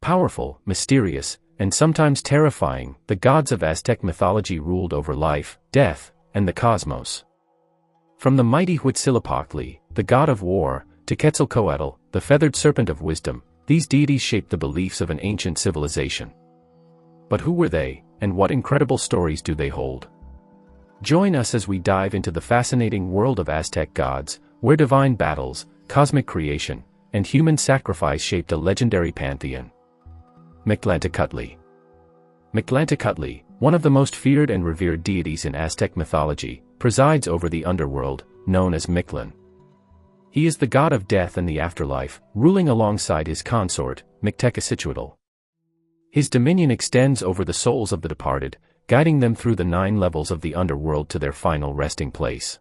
Powerful, mysterious, and sometimes terrifying, the gods of Aztec mythology ruled over life, death, and the cosmos. From the mighty Huitzilopochtli, the god of war, to Quetzalcoatl, the feathered serpent of wisdom, these deities shaped the beliefs of an ancient civilization. But who were they, and what incredible stories do they hold? Join us as we dive into the fascinating world of Aztec gods, where divine battles, cosmic creation, and human sacrifice shaped a legendary pantheon. Mictlantecuhtli. Mictlantecuhtli, one of the most feared and revered deities in Aztec mythology, presides over the underworld, known as Mictlan. He is the god of death and the afterlife, ruling alongside his consort, Mictecacihuatl. His dominion extends over the souls of the departed, guiding them through the 9 levels of the underworld to their final resting place.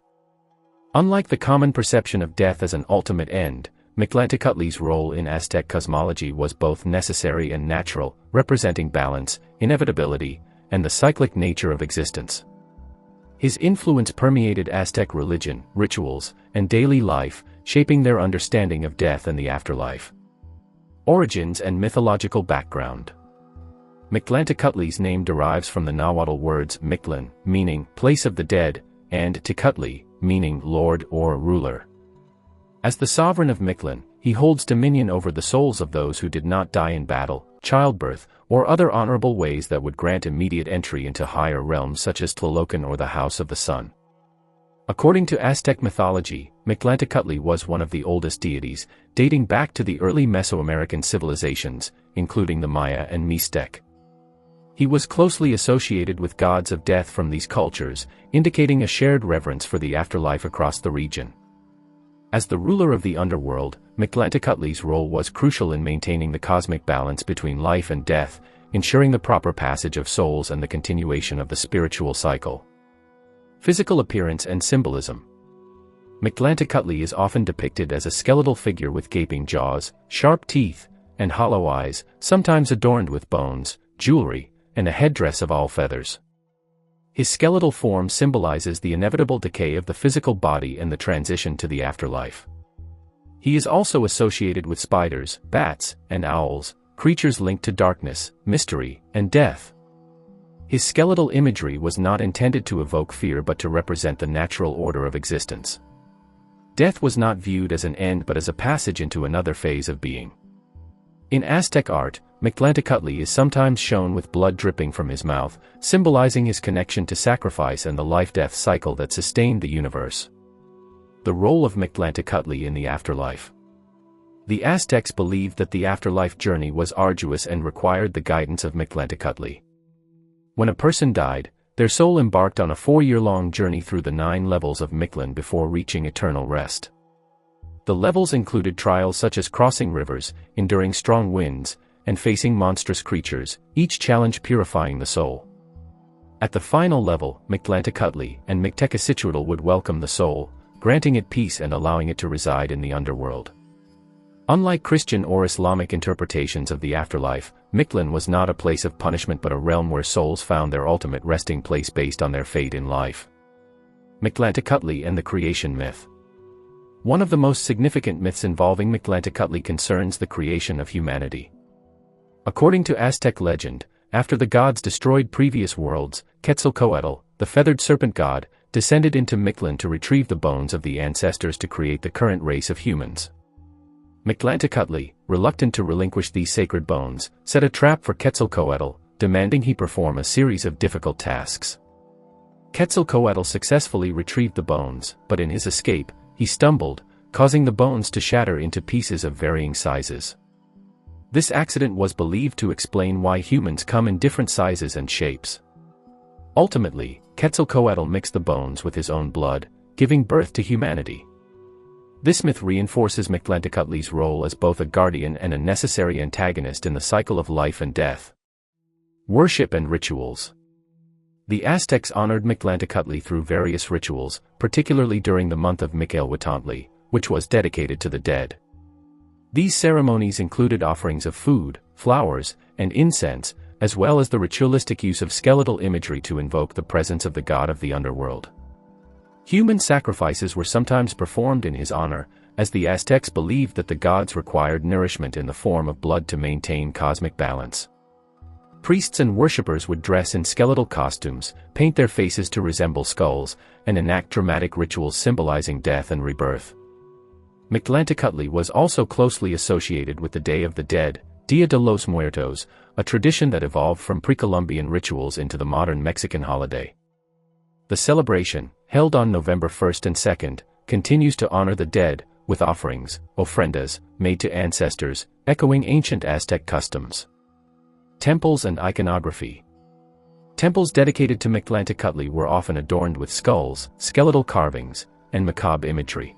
Unlike the common perception of death as an ultimate end, Mictlantecuhtli's role in Aztec cosmology was both necessary and natural, representing balance, inevitability, and the cyclic nature of existence. His influence permeated Aztec religion, rituals, and daily life, shaping their understanding of death and the afterlife. Origins and mythological background. Mictlantecuhtli's name derives from the Nahuatl words Mictlan, meaning place of the dead, and Tecutli, meaning lord or ruler. As the sovereign of Mictlan, he holds dominion over the souls of those who did not die in battle, childbirth, or other honorable ways that would grant immediate entry into higher realms such as Tlalocan or the House of the Sun. According to Aztec mythology, Mictlantecuhtli was one of the oldest deities, dating back to the early Mesoamerican civilizations, including the Maya and Mixtec. He was closely associated with gods of death from these cultures, indicating a shared reverence for the afterlife across the region. As the ruler of the underworld, Mictlantecuhtli's role was crucial in maintaining the cosmic balance between life and death, ensuring the proper passage of souls and the continuation of the spiritual cycle. Physical appearance and symbolism. Mictlantecuhtli is often depicted as a skeletal figure with gaping jaws, sharp teeth, and hollow eyes, sometimes adorned with bones, jewelry, and a headdress of all feathers. His skeletal form symbolizes the inevitable decay of the physical body and the transition to the afterlife. He is also associated with spiders, bats, and owls, creatures linked to darkness, mystery, and death. His skeletal imagery was not intended to evoke fear but to represent the natural order of existence. Death was not viewed as an end but as a passage into another phase of being. In Aztec art, Mictlantecuhtli is sometimes shown with blood dripping from his mouth, symbolizing his connection to sacrifice and the life-death cycle that sustained the universe. The role of Mictlantecuhtli in the afterlife. The Aztecs believed that the afterlife journey was arduous and required the guidance of Mictlantecuhtli. When a person died, their soul embarked on a 4-year-long journey through the 9 levels of Mictlan before reaching eternal rest. The levels included trials such as crossing rivers, enduring strong winds, and facing monstrous creatures, each challenge purifying the soul. At the final level, Mictlantecuhtli and Mictecacihuatl would welcome the soul, granting it peace and allowing it to reside in the underworld. Unlike Christian or Islamic interpretations of the afterlife, Mictlan was not a place of punishment but a realm where souls found their ultimate resting place based on their fate in life. Mictlantecuhtli and the creation myth. One of the most significant myths involving Mictlantecuhtli concerns the creation of humanity. According to Aztec legend, after the gods destroyed previous worlds, Quetzalcoatl, the feathered serpent god, descended into Mictlan to retrieve the bones of the ancestors to create the current race of humans. Mictlantecuhtli, reluctant to relinquish these sacred bones, set a trap for Quetzalcoatl, demanding he perform a series of difficult tasks. Quetzalcoatl successfully retrieved the bones, but in his escape, he stumbled, causing the bones to shatter into pieces of varying sizes. This accident was believed to explain why humans come in different sizes and shapes. Ultimately, Quetzalcoatl mixed the bones with his own blood, giving birth to humanity. This myth reinforces Mictlantecuhtli's role as both a guardian and a necessary antagonist in the cycle of life and death. Worship and rituals. The Aztecs honored Mictlantecuhtli through various rituals, particularly during the month of Mictlantecuhtli, which was dedicated to the dead. These ceremonies included offerings of food, flowers, and incense, as well as the ritualistic use of skeletal imagery to invoke the presence of the god of the underworld. Human sacrifices were sometimes performed in his honor, as the Aztecs believed that the gods required nourishment in the form of blood to maintain cosmic balance. Priests and worshippers would dress in skeletal costumes, paint their faces to resemble skulls, and enact dramatic rituals symbolizing death and rebirth. Mictlantecuhtli was also closely associated with the Day of the Dead, Dia de los Muertos, a tradition that evolved from pre-Columbian rituals into the modern Mexican holiday. The celebration, held on November 1st and 2nd, continues to honor the dead, with offerings, ofrendas, made to ancestors, echoing ancient Aztec customs. Temples and iconography. Temples dedicated to Mictlantecuhtli were often adorned with skulls, skeletal carvings, and macabre imagery.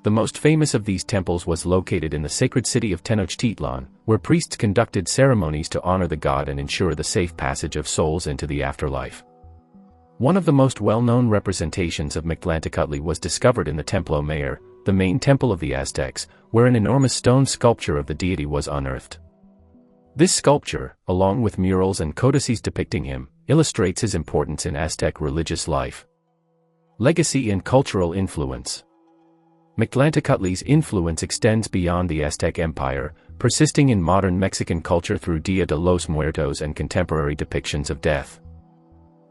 The most famous of these temples was located in the sacred city of Tenochtitlan, where priests conducted ceremonies to honor the god and ensure the safe passage of souls into the afterlife. One of the most well-known representations of Mictlantecuhtli was discovered in the Templo Mayor, the main temple of the Aztecs, where an enormous stone sculpture of the deity was unearthed. This sculpture, along with murals and codices depicting him, illustrates his importance in Aztec religious life. Legacy and cultural influence. Mictlantecuhtli's influence extends beyond the Aztec Empire, persisting in modern Mexican culture through Dia de los Muertos and contemporary depictions of death.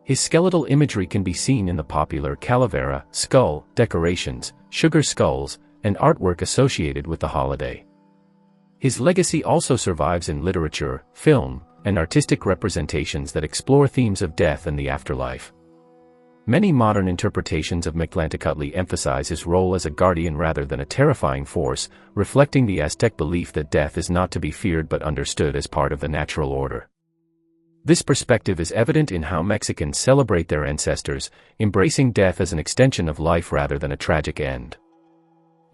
His skeletal imagery can be seen in the popular calavera, skull, decorations, sugar skulls, and artwork associated with the holiday. His legacy also survives in literature, film, and artistic representations that explore themes of death and the afterlife. Many modern interpretations of Mictlantecuhtli emphasize his role as a guardian rather than a terrifying force, reflecting the Aztec belief that death is not to be feared but understood as part of the natural order. This perspective is evident in how Mexicans celebrate their ancestors, embracing death as an extension of life rather than a tragic end.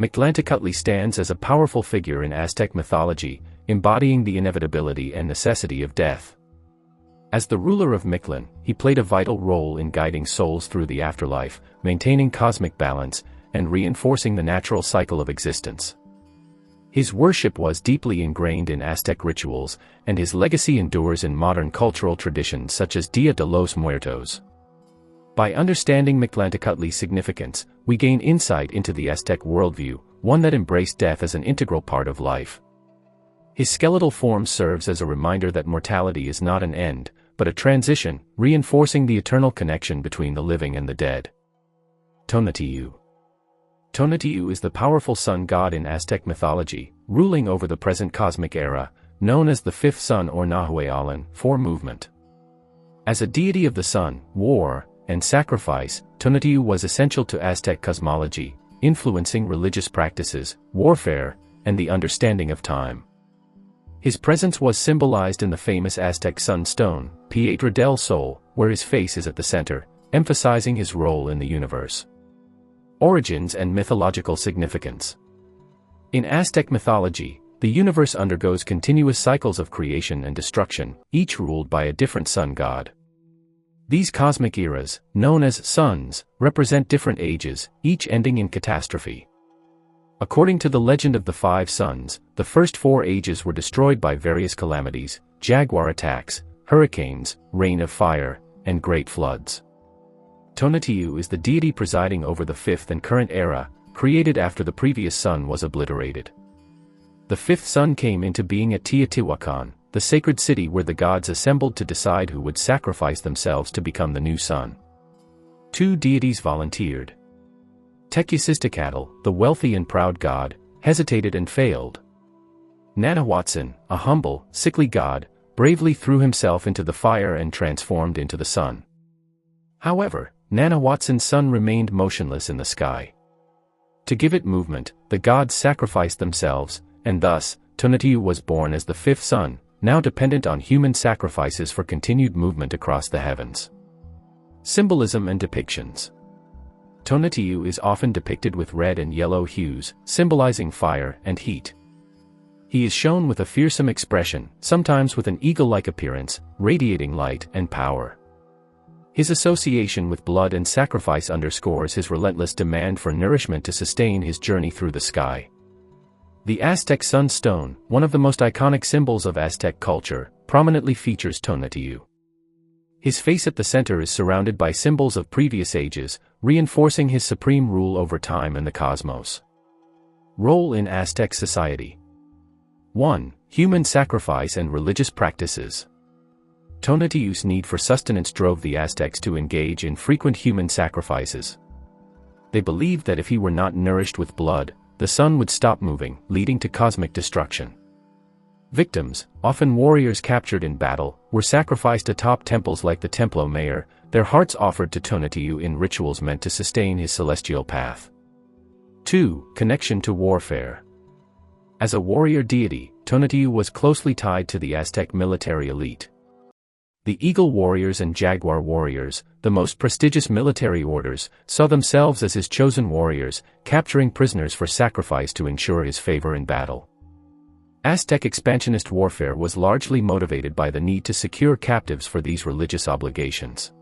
Mictlantecuhtli stands as a powerful figure in Aztec mythology, embodying the inevitability and necessity of death. As the ruler of Mictlan, he played a vital role in guiding souls through the afterlife, maintaining cosmic balance, and reinforcing the natural cycle of existence. His worship was deeply ingrained in Aztec rituals, and his legacy endures in modern cultural traditions such as Dia de los Muertos. By understanding Mictlantecuhtli's significance, we gain insight into the Aztec worldview, one that embraced death as an integral part of life. His skeletal form serves as a reminder that mortality is not an end, but a transition, reinforcing the eternal connection between the living and the dead. Tonatiuh. Tonatiuh is the powerful sun god in Aztec mythology, ruling over the present cosmic era, known as the fifth sun or Nahuatl, four movement. As a deity of the sun, war, and sacrifice, Tonatiuh was essential to Aztec cosmology, influencing religious practices, warfare, and the understanding of time. His presence was symbolized in the famous Aztec sunstone, Piedra del Sol, where his face is at the center, emphasizing his role in the universe. Origins and mythological significance. In Aztec mythology, the universe undergoes continuous cycles of creation and destruction, each ruled by a different sun god. These cosmic eras, known as suns, represent different ages, each ending in catastrophe. According to the legend of the five suns, the first four ages were destroyed by various calamities: jaguar attacks, hurricanes, rain of fire, and great floods. Tonatiuh is the deity presiding over the fifth and current era, created after the previous sun was obliterated. The fifth sun came into being at Teotihuacan, the sacred city where the gods assembled to decide who would sacrifice themselves to become the new sun. Two deities volunteered. Tequisistecatl, the wealthy and proud god, hesitated and failed. Nanahuatzin, a humble, sickly god, bravely threw himself into the fire and transformed into the sun. However, Nanahuatzin's sun remained motionless in the sky. To give it movement, the gods sacrificed themselves, and thus, Tonatiuh was born as the fifth sun, now dependent on human sacrifices for continued movement across the heavens. Symbolism and depictions. Tonatiuh is often depicted with red and yellow hues, symbolizing fire and heat. He is shown with a fearsome expression, sometimes with an eagle-like appearance, radiating light and power. His association with blood and sacrifice underscores his relentless demand for nourishment to sustain his journey through the sky. The Aztec sunstone, one of the most iconic symbols of Aztec culture, prominently features Tonatiuh. His face at the center is surrounded by symbols of previous ages, reinforcing his supreme rule over time and the cosmos. Role in Aztec society. 1. Human sacrifice and religious practices. Tonatiuh's need for sustenance drove the Aztecs to engage in frequent human sacrifices. They believed that if he were not nourished with blood, the sun would stop moving, leading to cosmic destruction. Victims, often warriors captured in battle, were sacrificed atop temples like the Templo Mayor, their hearts offered to Tonatiuh in rituals meant to sustain his celestial path. 2. Connection to warfare. As a warrior deity, Tonatiuh was closely tied to the Aztec military elite. The Eagle Warriors and Jaguar Warriors, the most prestigious military orders, saw themselves as his chosen warriors, capturing prisoners for sacrifice to ensure his favor in battle. Aztec expansionist warfare was largely motivated by the need to secure captives for these religious obligations.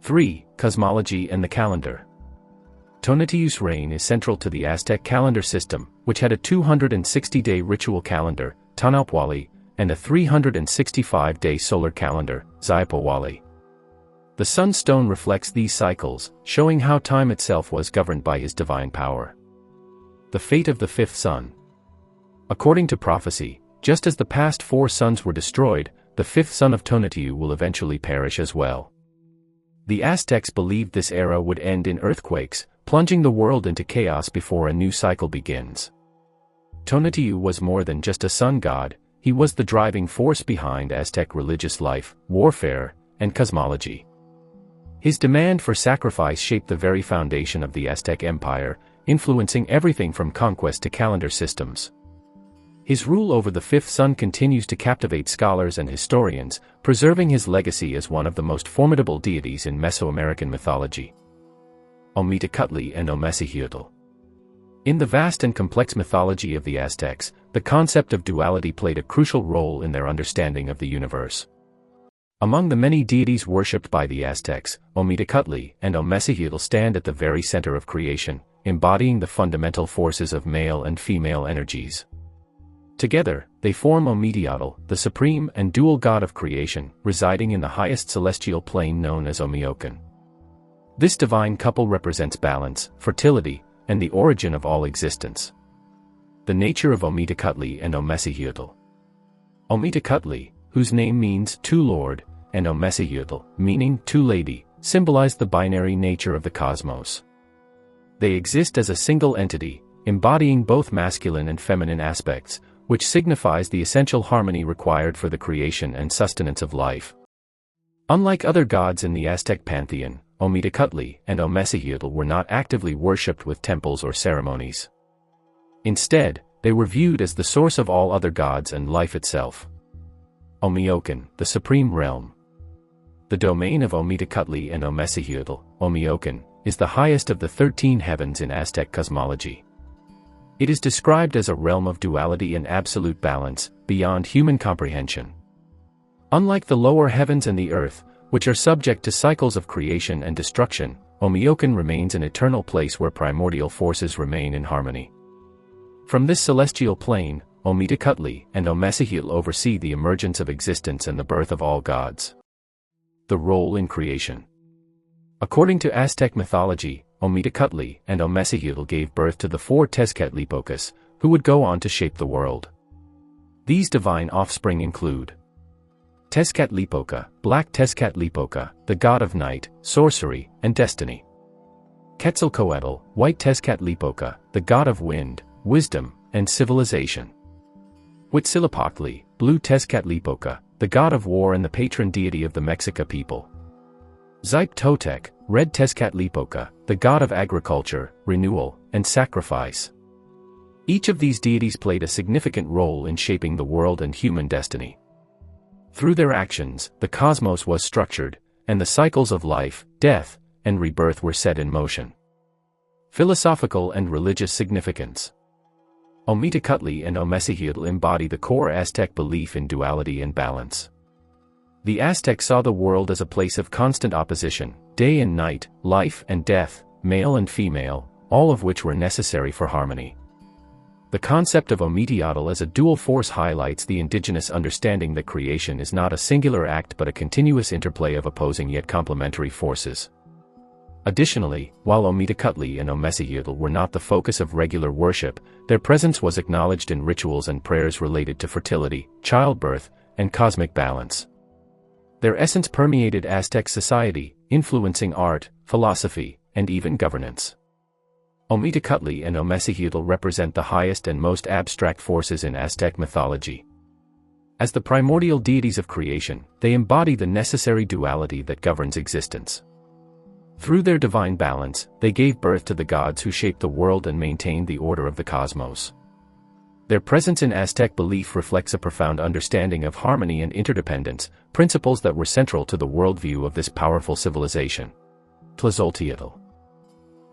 3. Cosmology and the calendar. Tonatiuh's reign is central to the Aztec calendar system, which had a 260-day ritual calendar, Tanaupwali, and a 365-day solar calendar, Xiuhpohualli. The sunstone reflects these cycles, showing how time itself was governed by his divine power. The fate of the fifth sun. According to prophecy, just as the past 4 suns were destroyed, the fifth son of Tonatiuh will eventually perish as well. The Aztecs believed this era would end in earthquakes, plunging the world into chaos before a new cycle begins. Tonatiuh was more than just a sun god, he was the driving force behind Aztec religious life, warfare, and cosmology. His demand for sacrifice shaped the very foundation of the Aztec Empire, influencing everything from conquest to calendar systems. His rule over the fifth sun continues to captivate scholars and historians, preserving his legacy as one of the most formidable deities in Mesoamerican mythology. Huitzilopochtli and Huitzilopochtli. In the vast and complex mythology of the Aztecs, the concept of duality played a crucial role in their understanding of the universe. Among the many deities worshipped by the Aztecs, Huitzilopochtli and Huitzilopochtli stand at the very center of creation, embodying the fundamental forces of male and female energies. Together, they form Huitzilopochtli, the supreme and dual god of creation, residing in the highest celestial plane known as Omeokun. This divine couple represents balance, fertility, and the origin of all existence. The nature of Huitzilopochtli and Huitzilopochtli. Huitzilopochtli, whose name means two lord, and Huitzilopochtli, meaning two lady, symbolize the binary nature of the cosmos. They exist as a single entity, embodying both masculine and feminine aspects, which signifies the essential harmony required for the creation and sustenance of life. Unlike other gods in the Aztec pantheon, Huitzilopochtli and Huitzilopochtli were not actively worshipped with temples or ceremonies. Instead, they were viewed as the source of all other gods and life itself. Omeokun, the supreme realm. The domain of Huitzilopochtli and Huitzilopochtli, Omeokun, is the highest of the 13 heavens in Aztec cosmology. It is described as a realm of duality and absolute balance, beyond human comprehension. Unlike the lower heavens and the earth, which are subject to cycles of creation and destruction, Omeokun remains an eternal place where primordial forces remain in harmony. From this celestial plane, Huitzilopochtli and Huitzilopochtli oversee the emergence of existence and the birth of all gods. The role in creation. According to Aztec mythology, Huitzilopochtli and Huitzilopochtli gave birth to the 4 Tezcatlipocas, who would go on to shape the world. These divine offspring include Tezcatlipoca, Black Tezcatlipoca, the god of night, sorcery, and destiny. Quetzalcoatl, White Tezcatlipoca, the god of wind, wisdom, and civilization. Huitzilopochtli, Blue Tezcatlipoca, the god of war and the patron deity of the Mexica people. Xiuhpohualli, Red Tezcatlipoca, the god of agriculture, renewal, and sacrifice. Each of these deities played a significant role in shaping the world and human destiny. Through their actions, the cosmos was structured, and the cycles of life, death, and rebirth were set in motion. Philosophical and religious significance. Huitzilopochtli and Huitzilopochtli embody the core Aztec belief in duality and balance. The Aztecs saw the world as a place of constant opposition, day and night, life and death, male and female, all of which were necessary for harmony. The concept of Huitzilopochtli as a dual force highlights the indigenous understanding that creation is not a singular act but a continuous interplay of opposing yet complementary forces. Additionally, while Huitzilopochtli and Huitzilopochtli were not the focus of regular worship, their presence was acknowledged in rituals and prayers related to fertility, childbirth, and cosmic balance. Their essence permeated Aztec society, influencing art, philosophy, and even governance. Huitzilopochtli and Huitzilopochtli represent the highest and most abstract forces in Aztec mythology. As the primordial deities of creation, they embody the necessary duality that governs existence. Through their divine balance, they gave birth to the gods who shaped the world and maintained the order of the cosmos. Their presence in Aztec belief reflects a profound understanding of harmony and interdependence, principles that were central to the worldview of this powerful civilization. Quetzalcoatl.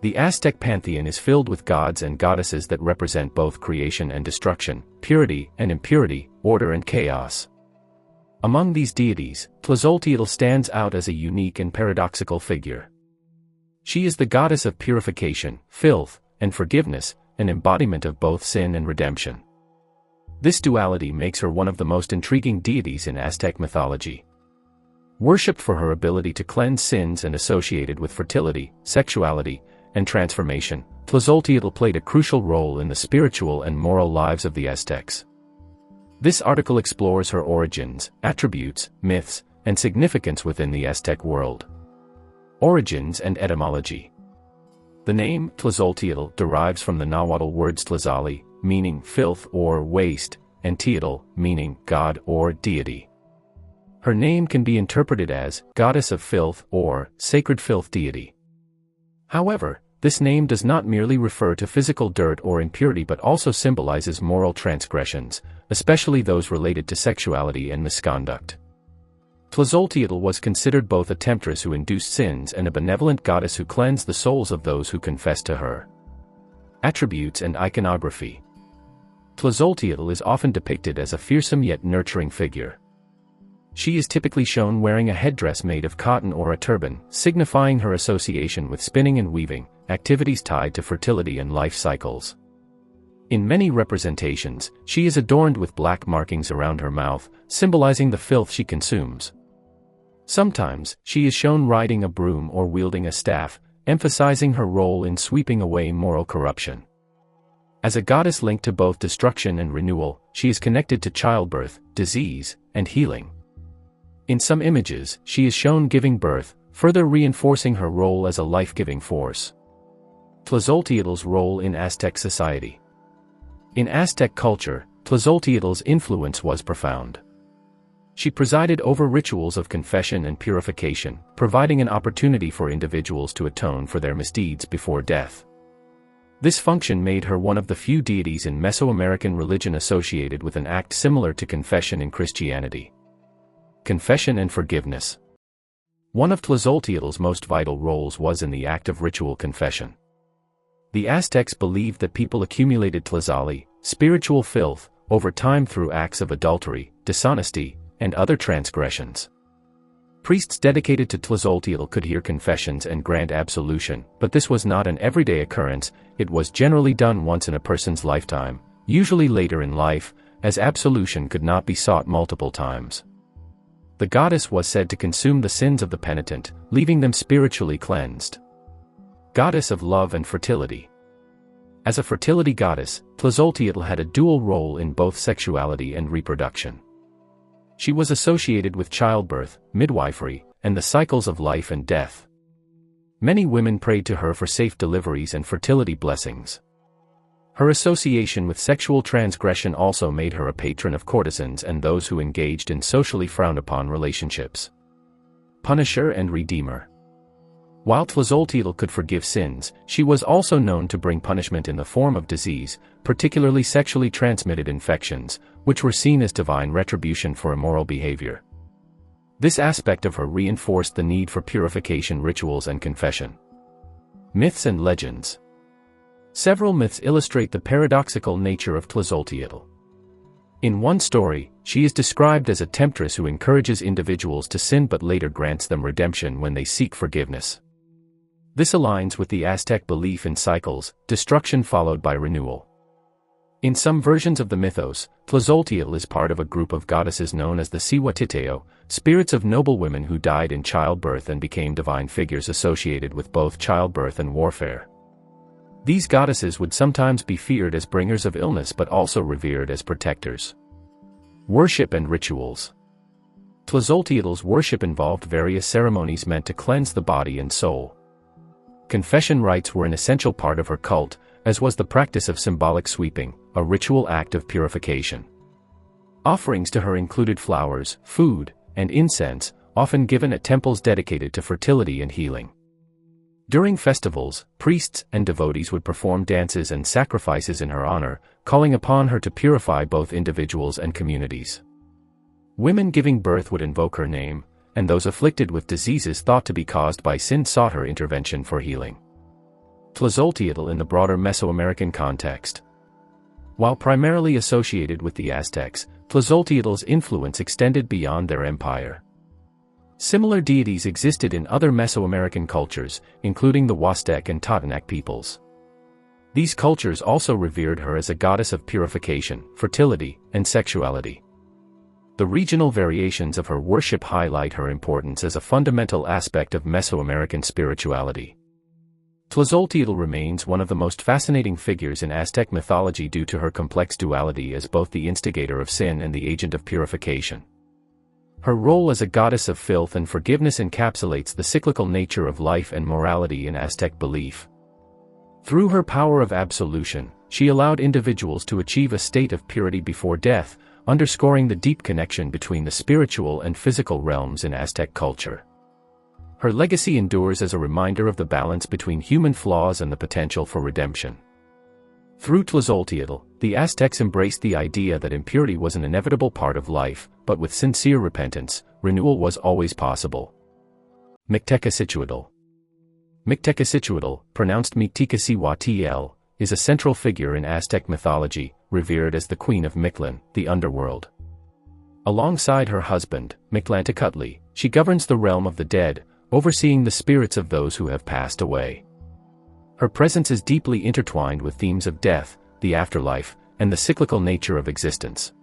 The Aztec pantheon is filled with gods and goddesses that represent both creation and destruction, purity and impurity, order and chaos. Among these deities, Quetzalcoatl stands out as a unique and paradoxical figure. She is the goddess of purification, filth, and forgiveness, an embodiment of both sin and redemption. This duality makes her one of the most intriguing deities in Aztec mythology. Worshipped for her ability to cleanse sins and associated with fertility, sexuality, and transformation, Quetzalcoatl played a crucial role in the spiritual and moral lives of the Aztecs. This article explores her origins, attributes, myths, and significance within the Aztec world. Origins and etymology. The name Quetzalcoatl derives from the Nahuatl words tlazali, meaning filth or waste, and teotl, meaning god or deity. Her name can be interpreted as goddess of filth or sacred filth deity. However, this name does not merely refer to physical dirt or impurity but also symbolizes moral transgressions, especially those related to sexuality and misconduct. Quetzalcoatl was considered both a temptress who induced sins and a benevolent goddess who cleansed the souls of those who confessed to her. Attributes and iconography. Quetzalcoatl is often depicted as a fearsome yet nurturing figure. She is typically shown wearing a headdress made of cotton or a turban, signifying her association with spinning and weaving, activities tied to fertility and life cycles. In many representations, she is adorned with black markings around her mouth, symbolizing the filth she consumes. Sometimes, she is shown riding a broom or wielding a staff, emphasizing her role in sweeping away moral corruption. As a goddess linked to both destruction and renewal, she is connected to childbirth, disease, and healing. In some images, she is shown giving birth, further reinforcing her role as a life-giving force. Quetzalcoatl's role in Aztec society. In Aztec culture, Quetzalcoatl's influence was profound. She presided over rituals of confession and purification, providing an opportunity for individuals to atone for their misdeeds before death. This function made her one of the few deities in Mesoamerican religion associated with an act similar to confession in Christianity. Confession and forgiveness. One of Quetzalcoatl's most vital roles was in the act of ritual confession. The Aztecs believed that people accumulated tlazali, spiritual filth, over time through acts of adultery, dishonesty, and other transgressions. Priests dedicated to Quetzalcoatl could hear confessions and grant absolution, but this was not an everyday occurrence. It was generally done once in a person's lifetime, usually later in life, as absolution could not be sought multiple times. The goddess was said to consume the sins of the penitent, leaving them spiritually cleansed. Goddess of love and fertility. As a fertility goddess, Quetzalcoatl had a dual role in both sexuality and reproduction. She was associated with childbirth, midwifery, and the cycles of life and death. Many women prayed to her for safe deliveries and fertility blessings. Her association with sexual transgression also made her a patron of courtesans and those who engaged in socially frowned-upon relationships. Punisher and Redeemer. While Quetzalcoatl could forgive sins, she was also known to bring punishment in the form of disease, particularly sexually transmitted infections, which were seen as divine retribution for immoral behavior. This aspect of her reinforced the need for purification rituals and confession. Myths and legends. Several myths illustrate the paradoxical nature of Quetzalcoatl. In one story, she is described as a temptress who encourages individuals to sin but later grants them redemption when they seek forgiveness. This aligns with the Aztec belief in cycles, destruction followed by renewal. In some versions of the mythos, Tlazolteotl is part of a group of goddesses known as the Cihuatiteo, spirits of noble women who died in childbirth and became divine figures associated with both childbirth and warfare. These goddesses would sometimes be feared as bringers of illness but also revered as protectors. Worship and rituals. Tlazolteotl's worship involved various ceremonies meant to cleanse the body and soul. Confession rites were an essential part of her cult, as was the practice of symbolic sweeping, a ritual act of purification. Offerings to her included flowers, food, and incense, often given at temples dedicated to fertility and healing. During festivals, priests and devotees would perform dances and sacrifices in her honor, calling upon her to purify both individuals and communities. Women giving birth would invoke her name, and those afflicted with diseases thought to be caused by sin sought her intervention for healing. Tlazolteotl in the broader Mesoamerican context. While primarily associated with the Aztecs, Tlazolteotl's influence extended beyond their empire. Similar deities existed in other Mesoamerican cultures, including the Huastec and Totonac peoples. These cultures also revered her as a goddess of purification, fertility, and sexuality. The regional variations of her worship highlight her importance as a fundamental aspect of Mesoamerican spirituality. Tlazolteotl remains one of the most fascinating figures in Aztec mythology due to her complex duality as both the instigator of sin and the agent of purification. Her role as a goddess of filth and forgiveness encapsulates the cyclical nature of life and morality in Aztec belief. Through her power of absolution, she allowed individuals to achieve a state of purity before death, underscoring the deep connection between the spiritual and physical realms in Aztec culture. Her legacy endures as a reminder of the balance between human flaws and the potential for redemption. Through Tlazolteotl, the Aztecs embraced the idea that impurity was an inevitable part of life, but with sincere repentance, renewal was always possible. Mictecacichuatl. Mictecacichuatl, pronounced Mictecacichuatl, is a central figure in Aztec mythology, revered as the Queen of Mictlan, the underworld. Alongside her husband, Mictlantecuhtli, she governs the realm of the dead, overseeing the spirits of those who have passed away. Her presence is deeply intertwined with themes of death, the afterlife, and the cyclical nature of existence.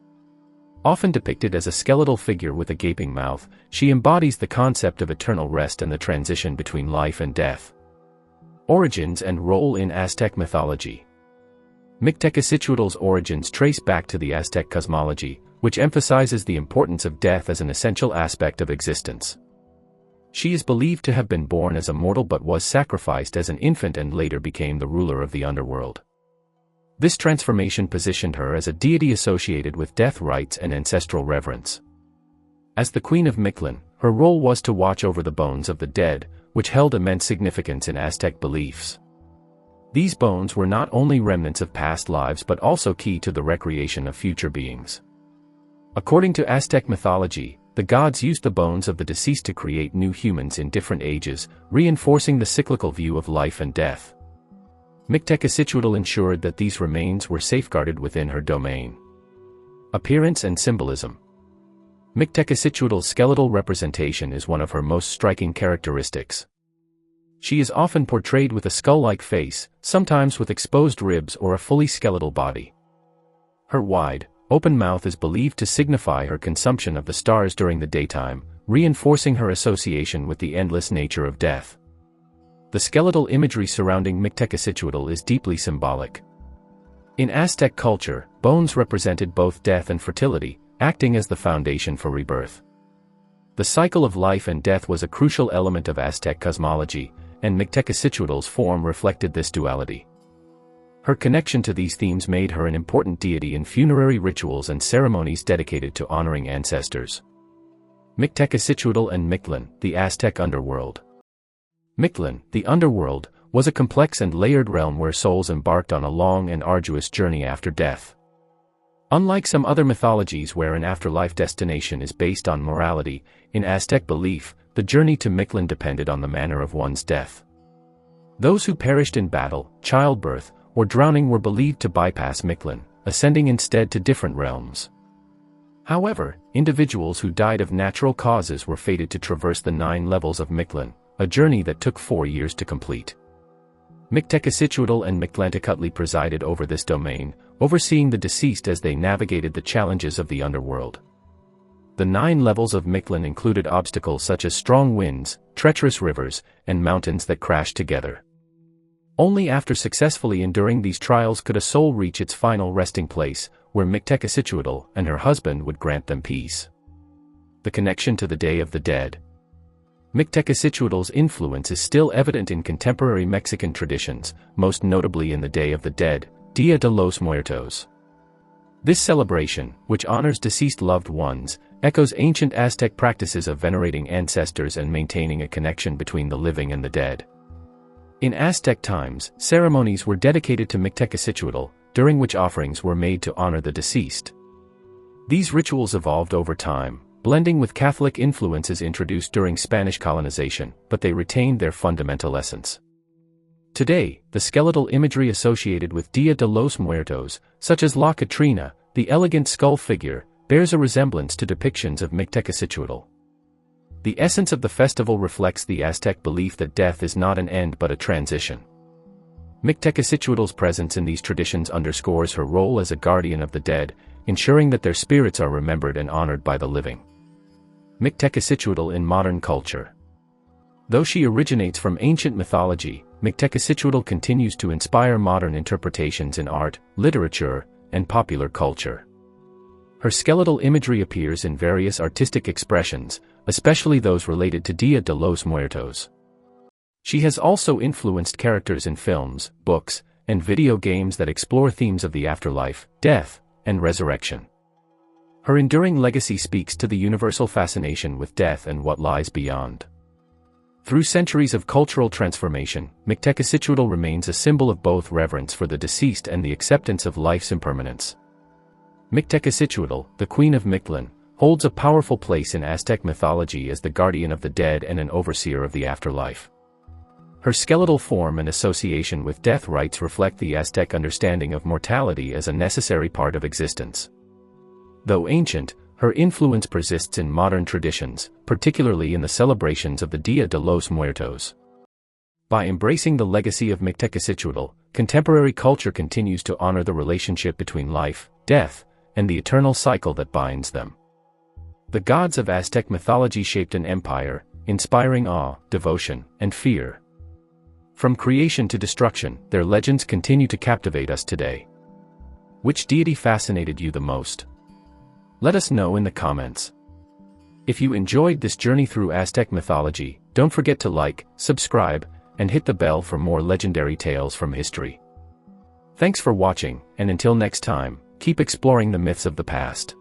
Often depicted as a skeletal figure with a gaping mouth, she embodies the concept of eternal rest and the transition between life and death. Origins and role in Aztec mythology. Mictecacichuatl's origins trace back to the Aztec cosmology, which emphasizes the importance of death as an essential aspect of existence. She is believed to have been born as a mortal but was sacrificed as an infant and later became the ruler of the underworld. This transformation positioned her as a deity associated with death rites and ancestral reverence. As the Queen of Mictlan, her role was to watch over the bones of the dead, which held immense significance in Aztec beliefs. These bones were not only remnants of past lives but also key to the recreation of future beings. According to Aztec mythology, the gods used the bones of the deceased to create new humans in different ages, reinforcing the cyclical view of life and death. Mictecacichuatl ensured that these remains were safeguarded within her domain. Appearance and symbolism. Mictecacichuatl's skeletal representation is one of her most striking characteristics. She is often portrayed with a skull-like face, sometimes with exposed ribs or a fully skeletal body. Her wide, open mouth is believed to signify her consumption of the stars during the daytime, reinforcing her association with the endless nature of death. The skeletal imagery surrounding Mictecacichuatl is deeply symbolic. In Aztec culture, bones represented both death and fertility, acting as the foundation for rebirth. The cycle of life and death was a crucial element of Aztec cosmology, and Mictecacichuatl's form reflected this duality. Her connection to these themes made her an important deity in funerary rituals and ceremonies dedicated to honoring ancestors. Mictecacichuatl and Mictlan, the Aztec underworld. Mictlan, the underworld, was a complex and layered realm where souls embarked on a long and arduous journey after death. Unlike some other mythologies where an afterlife destination is based on morality, in Aztec belief, the journey to Mictlan depended on the manner of one's death. Those who perished in battle, childbirth, or drowning were believed to bypass Mictlan, ascending instead to different realms. However, individuals who died of natural causes were fated to traverse the 9 levels of Mictlan, a journey that took 4 years to complete. Mictecacichuatl and Mictlantecuhtli presided over this domain, overseeing the deceased as they navigated the challenges of the underworld. The 9 levels of Mictlan included obstacles such as strong winds, treacherous rivers, and mountains that crashed together. Only after successfully enduring these trials could a soul reach its final resting place, where Mictecacituatl and her husband would grant them peace. The connection to the Day of the Dead. Mictecacituatl's influence is still evident in contemporary Mexican traditions, most notably in the Day of the Dead, Dia de los Muertos. This celebration, which honors deceased loved ones, echoes ancient Aztec practices of venerating ancestors and maintaining a connection between the living and the dead. In Aztec times, ceremonies were dedicated to Mictecacituatl, during which offerings were made to honor the deceased. These rituals evolved over time, blending with Catholic influences introduced during Spanish colonization, but they retained their fundamental essence. Today, the skeletal imagery associated with Dia de los Muertos, such as La Catrina, the elegant skull figure, bears a resemblance to depictions of Mictecacituatl. The essence of the festival reflects the Aztec belief that death is not an end but a transition. Mictecacituatl's presence in these traditions underscores her role as a guardian of the dead, ensuring that their spirits are remembered and honored by the living. Mictecacituatl in modern culture. Though she originates from ancient mythology, Mictecacituatl continues to inspire modern interpretations in art, literature, and popular culture. Her skeletal imagery appears in various artistic expressions, especially those related to Dia de los Muertos. She has also influenced characters in films, books, and video games that explore themes of the afterlife, death, and resurrection. Her enduring legacy speaks to the universal fascination with death and what lies beyond. Through centuries of cultural transformation, Mictecacituatl remains a symbol of both reverence for the deceased and the acceptance of life's impermanence. Mictecacituatl, the Queen of Mictlan, holds a powerful place in Aztec mythology as the guardian of the dead and an overseer of the afterlife. Her skeletal form and association with death rites reflect the Aztec understanding of mortality as a necessary part of existence. Though ancient, her influence persists in modern traditions, particularly in the celebrations of the Dia de los Muertos. By embracing the legacy of Mictecacituatl, contemporary culture continues to honor the relationship between life, death, and the eternal cycle that binds them. The gods of Aztec mythology shaped an empire, inspiring awe, devotion, and fear. From creation to destruction, their legends continue to captivate us today. Which deity fascinated you the most? Let us know in the comments. If you enjoyed this journey through Aztec mythology, don't forget to like, subscribe, and hit the bell for more legendary tales from history. Thanks for watching, and until next time, keep exploring the myths of the past.